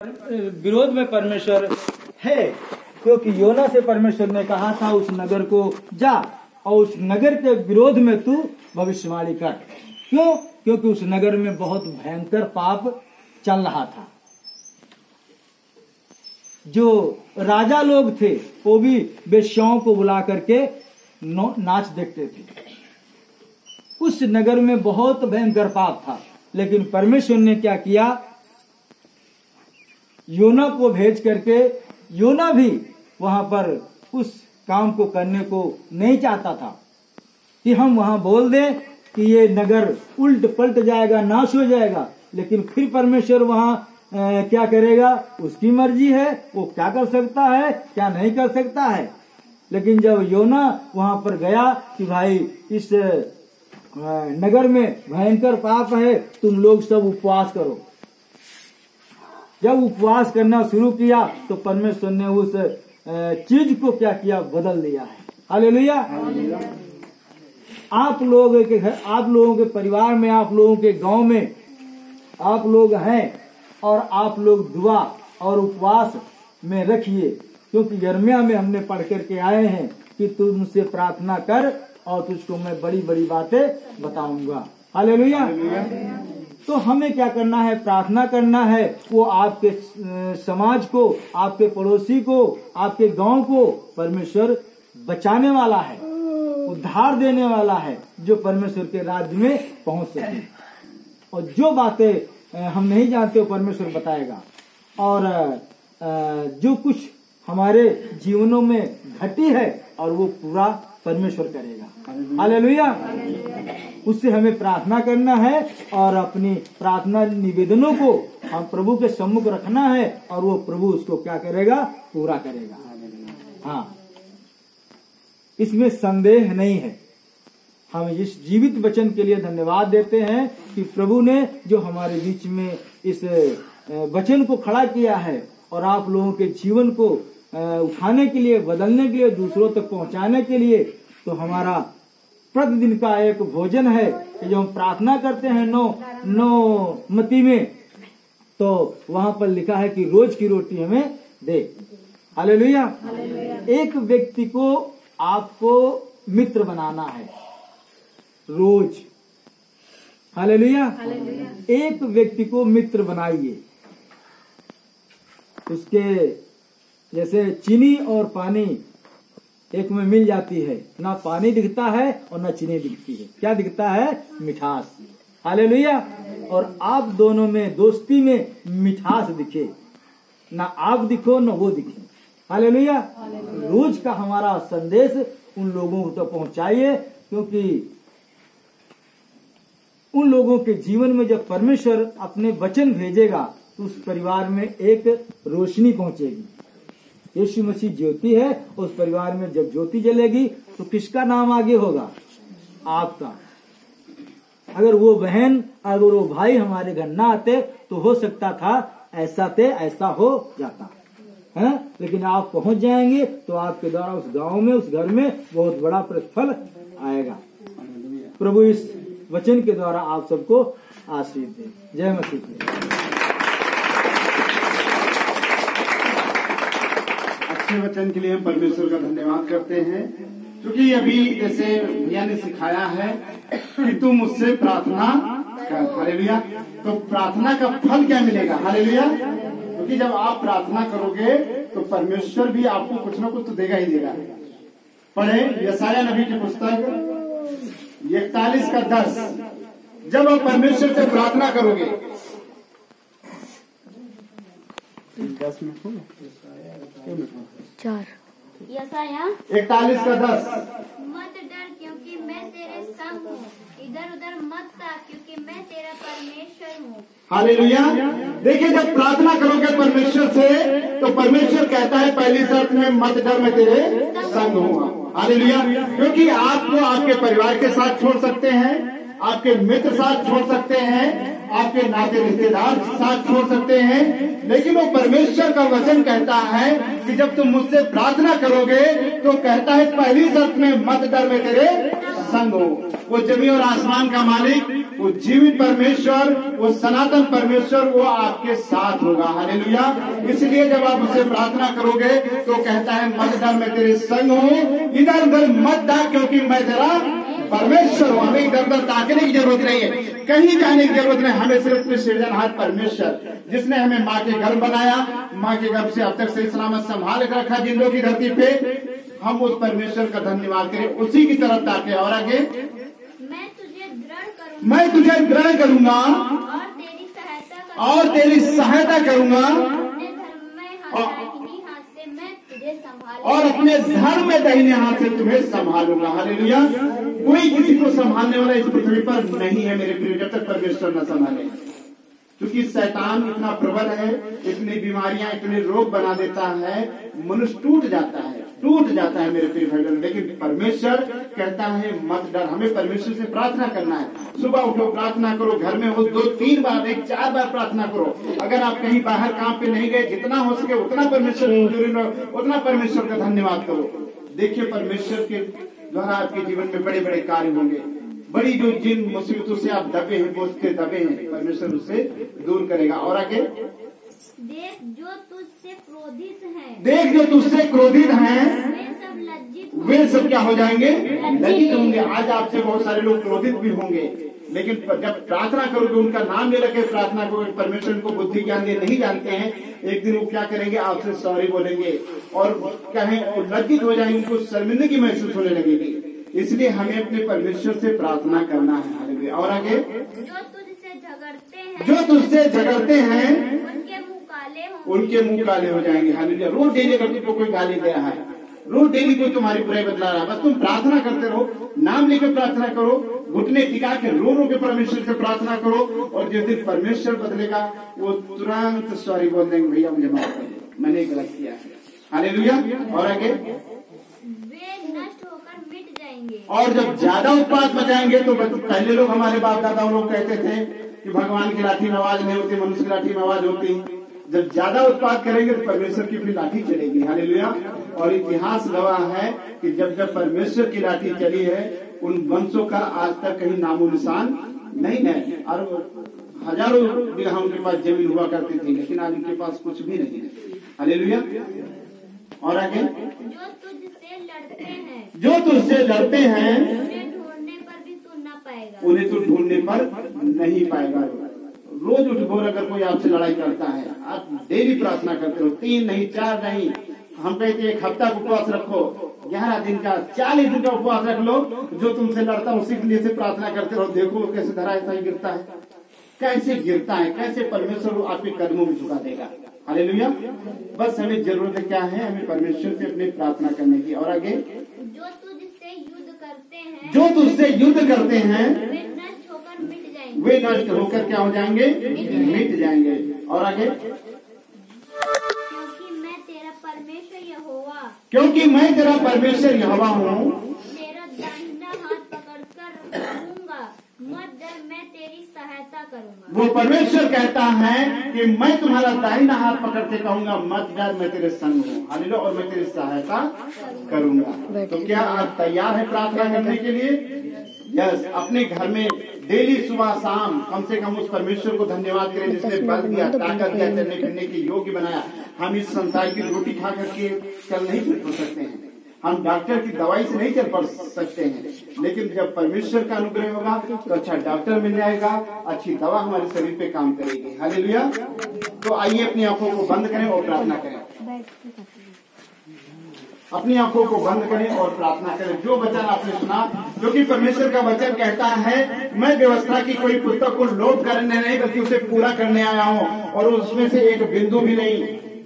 विरोध में परमेश्वर है, क्योंकि योना से परमेश्वर ने कहा था उस नगर को जा और उस नगर के विरोध में तू भविष्यवाणी कर। क्यों? क्योंकि उस नगर में बहुत भयंकर पाप चल रहा था। जो राजा लोग थे वो भी वेश्याओं को बुला करके नाच देखते थे। उस नगर में बहुत भयंकर पाप था, लेकिन परमेश्वर ने क्या किया, योना को भेज करके, योना भी वहां पर उस काम को करने को नहीं चाहता था कि हम वहां बोल दें कि ये नगर उल्ट पलट जाएगा, नाश हो जाएगा। लेकिन फिर परमेश्वर वहां क्या करेगा, उसकी मर्जी है, वो क्या कर सकता है क्या नहीं कर सकता है। लेकिन जब योना वहां पर गया कि भाई इस नगर में भयंकर पाप है, तुम लोग सब उपवास करो। जब उपवास करना शुरू किया तो परमेश्वर ने उस चीज को क्या किया, बदल दिया है। हालेलुया। आप लोगों के घर, आप लोगों के परिवार में, आप लोगों के गांव में आप लोग हैं और आप लोग दुआ और उपवास में रखिए, क्योंकि यिर्मयाह में हमने पढ़ करके आए हैं कि तू मुझसे प्रार्थना कर और तुझको मैं बड़ी बड़ी बातें बताऊंगा। हालेलुया। तो हमें क्या करना है, प्रार्थना करना है। वो आपके समाज को, आपके पड़ोसी को, आपके गांव को परमेश्वर बचाने वाला है, उद्धार देने वाला है, जो परमेश्वर के राज्य में पहुंच सके। और जो बातें हम नहीं जानते वो परमेश्वर बताएगा, और जो कुछ हमारे जीवनों में घटी है और वो पूरा परमेश्वर करेगा। हालेलुया। उससे हमें प्रार्थना करना है और अपनी प्रार्थना निवेदनों को हम प्रभु के सम्मुख रखना है, और वो प्रभु उसको क्या करेगा, पूरा करेगा। हाँ, इसमें संदेह नहीं है। हम इस जीवित वचन के लिए धन्यवाद देते हैं कि प्रभु ने जो हमारे बीच में इस वचन को खड़ा किया है और आप लोगों के जीवन को उठाने के लिए, बदलने के लिए, दूसरों तक पहुंचाने के लिए। तो हमारा प्रतिदिन का एक भोजन है कि जो हम प्रार्थना करते हैं नौ मती में, तो वहां पर लिखा है कि रोज की रोटी हमें दे। हालेलुया। एक व्यक्ति को आपको मित्र बनाना है रोज। हालेलुया। एक व्यक्ति को मित्र बनाइए। उसके जैसे चीनी और पानी एक में मिल जाती है, ना पानी दिखता है और ना चीनी दिखती है। क्या दिखता है? मिठास। हालेलुया। और आप दोनों में दोस्ती में मिठास दिखे, ना आप दिखो ना वो दिखे। हालेलुया। रोज का हमारा संदेश उन लोगों को तो पहुंचाइए, क्योंकि उन लोगों के जीवन में जब परमेश्वर अपने वचन भेजेगा तो उस परिवार में एक रोशनी पहुंचेगी। यीशु मसीह ज्योति है, उस परिवार में जब ज्योति जलेगी तो किसका नाम आगे होगा? आपका। अगर वो बहन, अगर वो भाई हमारे घर ना आते तो हो सकता था ऐसा हो जाता है, लेकिन आप पहुंच जाएंगे तो आपके द्वारा उस गांव में, उस घर में बहुत बड़ा प्रतिफल आएगा। प्रभु इस वचन के द्वारा आप सबको आशीष दे। जय मसीह। अच्छे वचन के लिए हम परमेश्वर का धन्यवाद करते हैं, क्योंकि अभी जैसे भैया ने सिखाया है कि तुम मुझसे प्रार्थना कर। हालेलुया। तो प्रार्थना का फल क्या मिलेगा? हालेलुया। क्योंकि जब आप प्रार्थना करोगे तो परमेश्वर भी आपको कुछ ना कुछ तो देगा ही देगा। पढ़े यशायाह नबी की पुस्तक 41 का 10। जब आप परमेश्वर से प्रार्थना करोगे, 10 मिनट 4 यशायाह 41 का 10। मत डर क्योंकि मैं तेरे संग हूँ, इधर उधर मत ताक क्योंकि मैं तेरा परमेश्वर हूँ। हालेलुया। देखिए, जब प्रार्थना करोगे परमेश्वर से तो परमेश्वर कहता है पहली शर्त में मत डर, मैं तेरे संग हूँ। हालेलुया। क्योंकि आपको आपके परिवार के साथ छोड़ सकते हैं, आपके मित्र साथ छोड़ सकते हैं, आपके नाते रिश्तेदार साथ छोड़ सकते हैं, लेकिन वो परमेश्वर का वचन कहता है कि जब तुम मुझसे प्रार्थना करोगे तो कहता है पहली शर्त में मत डर, मैं तेरे संग हो। वो जमीन और आसमान का मालिक, वो जीवित परमेश्वर, वो सनातन परमेश्वर, वो आपके साथ होगा। हालेलुया। इसलिए जब आप उससे प्रार्थना करोगे तो कहता है मत डर, मैं तेरे संग हूँ, इधर उधर मत डर, क्योंकि मैं तेरा परमेश्वर हूँ। हमें इधर उधर ताकने की जरूरत नहीं है, कहीं जाने की जरूरत नहीं। हमें सिर्फ सृजनहार परमेश्वर, जिसने हमें माँ के गर्भ बनाया, माँ के गर्भ से अब तक सही सलामत संभाल कर रखा जिंदों की धरती पे, हम उस परमेश्वर का धन्यवाद करें, उसी की तरफ ताके। और आगे, मैं तुझे दृढ़ करूंगा, मैं तुझे दृढ़ करूंगा और तेरी सहायता करूंगा, और अपने धर्म में दाहिने हाथ से तुम्हें संभालूंगा। हालेलुया। कोई किसी को संभालने वाला इस पृथ्वी पर नहीं है मेरे प्रिय, जब तक परमेश्वर न संभाले। क्योंकि शैतान इतना प्रबल है, इतनी बीमारियां, इतने रोग बना देता है, मनुष्य टूट जाता है मेरे प्रिय भाई। लेकिन परमेश्वर कहता है मत डर। हमें परमेश्वर से प्रार्थना करना है। सुबह उठो, प्रार्थना करो, घर में हो 2-3 बार, 1-4 बार प्रार्थना करो। अगर आप कहीं बाहर काम पे नहीं गए, जितना हो सके उतना परमेश्वर का धन्यवाद करो। देखिए परमेश्वर के द्वारा आपके जीवन में बड़े बड़े कार्य होंगे। बड़ी जो जिन मुसीबतों से आप दबे हैं, बोझ से दबे हैं, परमेश्वर उससे दूर करेगा। और आगे, देख जो तुझसे क्रोधित हैं, वे सब क्या हो जाएंगे? लज्जित होंगे। आज आपसे बहुत सारे लोग क्रोधित भी होंगे, लेकिन जब प्रार्थना करोगे, उनका नाम ले रखे प्रार्थना करोगे, परमेश्वर को बुद्धि ज्ञान दे, नहीं जानते हैं, एक दिन वो क्या करेंगे? आपसे सॉरी बोलेंगे और कहें और लज्जित हो जाएंगे, उनको शर्मिंदगी महसूस होने लगेगी। इसलिए हमें अपने परमेश्वर से प्रार्थना करना है। और आगे, जो तुझसे झगड़ते हैं उनके मुंह काले हो जाएंगे। हालेलुया। रोज डेली अगर तुमको कोई गाली दे रहा है, रोज डेली कोई तुम्हारी बुराई बतला रहा है, बस तुम प्रार्थना करते रहो, नाम लेकर प्रार्थना करो, घुटने टिका के रो के परमेश्वर से प्रार्थना करो, और जिस दिन परमेश्वर बदलेगा वो तुरंत सॉरी बोल देंगे, भैया मुझे माफ कर दो, मैंने गलत किया है। हालेलुया। और आगे, और जब ज्यादा उत्पाद मचाएंगे तो पहले लोग, हमारे बाप दादा लोग कहते थे कि भगवान की लाठी में आवाज नहीं होती, मनुष्य की लाठी में आवाज होती। जब ज्यादा उत्पाद करेंगे तो परमेश्वर की फिर लाठी चलेगी। हालेलुया। और इतिहास गवाह है कि जब जब परमेश्वर की लाठी चली है, उन वंशों का आज तक कहीं नामो निशान नहीं है। और हजारों बीघा उनके पास जमीन हुआ करती थी, लेकिन आज उनके पास कुछ भी नहीं है। हालेलुया। और आगे, जो तुझसे लड़ते हैं उन्हें ढूंढने पर भी तू न पाएगा, उन्हें तो ढूंढने पर नहीं पाएगा। रोज उठ भोर अगर कोई आपसे लड़ाई करता है, आप डेली प्रार्थना करते हो, 3 नहीं 4 नहीं, हम कहते एक हफ्ता का उपवास रखो, 11 दिन का 40 दिन का उपवास रख लो, जो तुमसे लड़ता है उसी के लिए से प्रार्थना करते रहो। देखो कैसे धराशायी गिरता है, कैसे गिरता है, कैसे परमेश्वर आपके कदमों में झुका देगा। हालेलुया। बस हमें जरूरत क्या है? हमें परमेश्वर से अपनी प्रार्थना करने की। और आगे, जो तुझसे युद्ध करते हैं वे नष्ट होकर मिट जाएंगे, वे नष्ट होकर क्या हो जाएंगे? मिट जाएंगे। और आगे, क्योंकि मैं तेरा परमेश्वर यहोवा हूँ, तेरा दाहिना हाथ पकड़कर रहूंगा, मत डर, मैं तेरी सहायता करूंगा। वो परमेश्वर कहता है कि मैं तुम्हारा दाहिना हाथ पकड़ के कहूंगा, मत डर, मैं तेरे संग हूँ। हालेलुया। और मैं तेरी सहायता करूंगा। तो क्या आप तैयार है प्रार्थना करने के लिए? यस। अपने घर में डेली सुबह शाम कम से कम उस परमेश्वर को धन्यवाद करें जिसने बल दिया, ताकत दिया, चलने फिरने की योग्य बनाया। हम इस संसार की रोटी खा करके चल नहीं फिर सकते हैं, हम डॉक्टर की दवाई से नहीं चल पड़ सकते हैं, लेकिन जब परमेश्वर का अनुग्रह होगा तो अच्छा डॉक्टर मिल जाएगा, अच्छी दवा हमारे शरीर पे काम करेगी। हालेलुया। तो आइए अपनी आंखों को बंद करें और प्रार्थना करें। अपनी आंखों को बंद करें और प्रार्थना करें। जो वचन आपने सुना, क्योंकि परमेश्वर का वचन कहता है, मैं व्यवस्था की कोई पुस्तक को लोड करने नहीं बल्कि उसे पूरा करने आया हूँ, और उसमें से एक बिंदु भी नहीं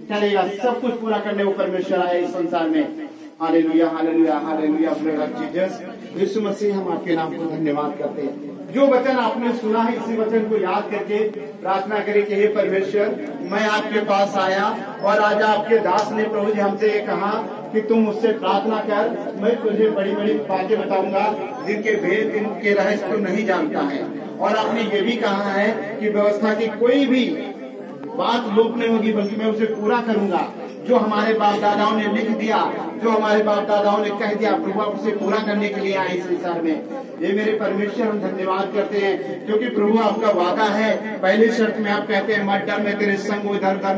चलेगा, सब कुछ पूरा करने वो परमेश्वर आया इस संसार में। Hallelujah, hallelujah, hallelujah. जीसस यीशु मसीह, हम आपके नाम को धन्यवाद करते हैं। जो वचन आपने सुना है, इसी वचन को याद करके प्रार्थना करें कि हे परमेश्वर, मैं आपके पास आया और आज आपके दास ने प्रभु जी हमसे ये कहा कि तुम मुझसे प्रार्थना कर, मैं तुझे बड़ी बड़ी बातें बताऊंगा जिनके भेद, जिनके रहस्य तू नहीं जानता है। और आपने ये भी कहा है कि व्यवस्था की कोई भी बात लोप नहीं होगी, बल्कि मैं उसे पूरा करूंगा। जो हमारे बाप दादाओं ने लिख दिया, जो हमारे बाप दादाओं ने कह दिया, प्रभु आप उसे पूरा करने के लिए आए इस संसार में। ये मेरे परमेश्वर हम धन्यवाद करते हैं, क्योंकि प्रभु आपका वादा है। पहली शर्त में आप कहते हैं मत डर, मैं तेरे संग हूं, इधर उधर